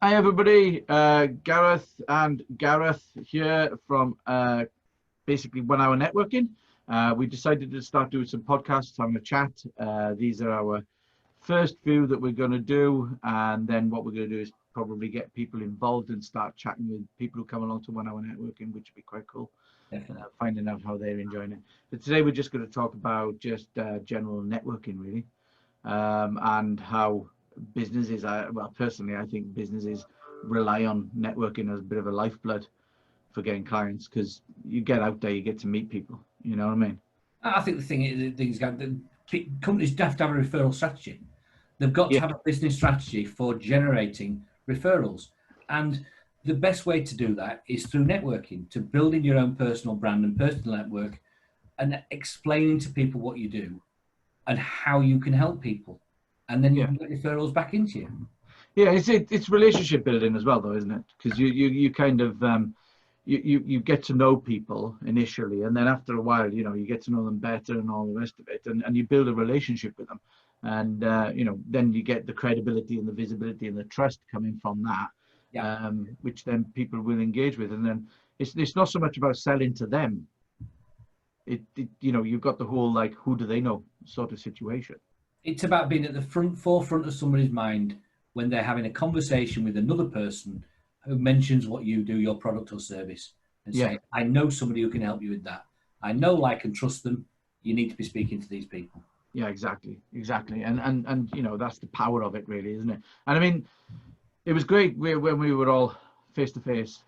Hi everybody, Gareth and Gareth here from basically 1 Hour Networking. We decided to start doing some podcasts, having a chat. These are our first few that we're going to do, and then what we're going to do is probably get people involved and start chatting with people who come along to 1 Hour Networking, which would be quite cool. Finding out how they're enjoying it. But today we're just going to talk about just general networking really, and how businesses, well, personally, I think businesses rely on networking as a bit of a lifeblood for getting clients, because you get out there, you get to meet people. You know what I mean? I think the thing is, companies have to have a referral strategy. They've got to have a business strategy for generating referrals, and the best way to do that is through networking, to building your own personal brand and personal network, and explaining to people what you do and how you can help people. And then you can get referrals back into you. Yeah, it's relationship building as well, though, isn't it? Because you kind of you get to know people initially, and then after a while, you know, you get to know them better and all the rest of it, and you build a relationship with them, and you know, then you get the credibility and the visibility and the trust coming from that, which then people will engage with, and then it's not so much about selling to them. It you know, you've got the whole like, who do they know sort of situation. It's about being at the forefront of somebody's mind when they're having a conversation with another person who mentions what you do, your product or service, and say, I know somebody who can help you with that. I know, like, and trust them. You need to be speaking to these people. Yeah, exactly. And you know, that's the power of it really, isn't it? And I mean, it was great when we were all face to face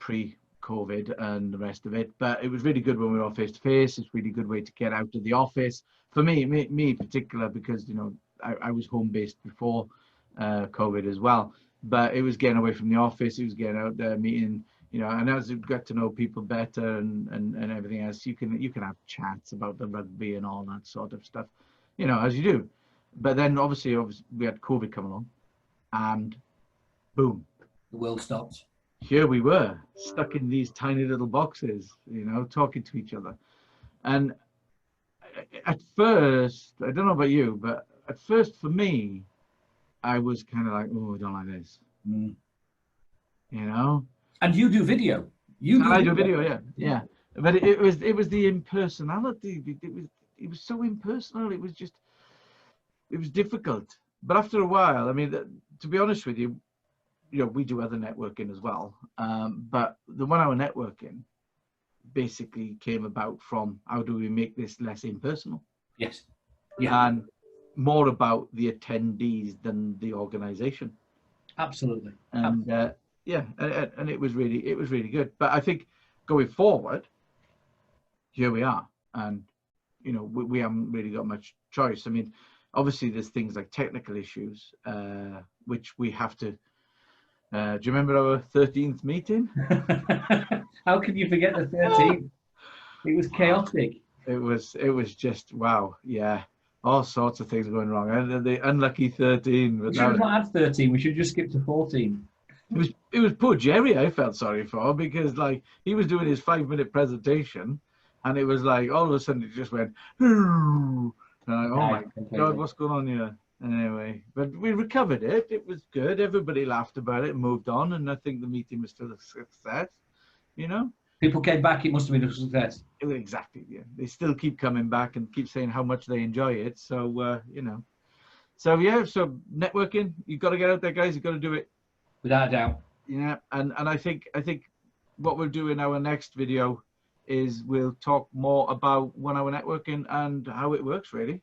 pre-COVID and the rest of it, but it was really good when we were all face to face. It's a really good way to get out of the office. For me in particular, because, you know, I was home based before COVID as well, but it was getting away from the office. It was getting out there, meeting, you know, and as you get to know people better and everything else, you can have chats about the rugby and all that sort of stuff, you know, as you do. But then obviously we had COVID come along, and boom, the world stopped. Here we were, stuck in these tiny little boxes, you know, talking to each other. And at first, I don't know about you, but at first for me, I was kind of like, oh, I don't like this. You know? And you do video. I do video, yeah. But it was the impersonality. It was so impersonal. It was difficult. But after a while, I mean, to be honest with you, you know, we do other networking as well. But the 1 Hour Networking basically came about from, how do we make this less impersonal? Yes. Yeah. And more about the attendees than the organization. Absolutely. And and it was really good. But I think going forward, here we are, and you know, we haven't really got much choice. I mean, obviously there's things like technical issues, which we have to. Do you remember our 13th meeting? How can you forget the 13th? It was chaotic. It was just, wow, yeah. All sorts of things going wrong. And the unlucky 13. We should have not had 13. We should have just skipped to 14. It was poor Jerry I felt sorry for, because like he was doing his 5-minute presentation, and it was like all of a sudden it just went, and like, oh my God, what's going on here? Anyway, but we recovered it. It was good. Everybody laughed about it and moved on, and I think the meeting was still a success. You know, people came back. It must have been a success. Exactly. Yeah, they still keep coming back and keep saying how much they enjoy it. So you know, so so networking. You've got to get out there, guys. You've got to do it without a doubt. Yeah, and I think what we'll do in our next video is we'll talk more about 1 Hour Networking and how it works, really.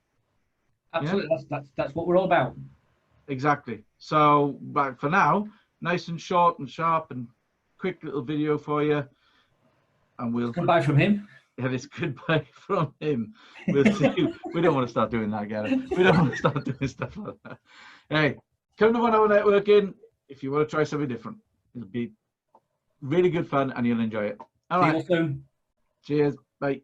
Absolutely, yeah. That's what we're all about. Exactly. So, but for now, nice and short and sharp and quick little video for you, and we'll goodbye from him. Yeah, it's goodbye from him. We'll see. We don't want to start doing that, Gareth. We don't want to start doing stuff like that. Hey, come to 1 Hour Networking if you want to try something different. It'll be really good fun, and you'll enjoy it. All right. See you soon. Cheers. Bye.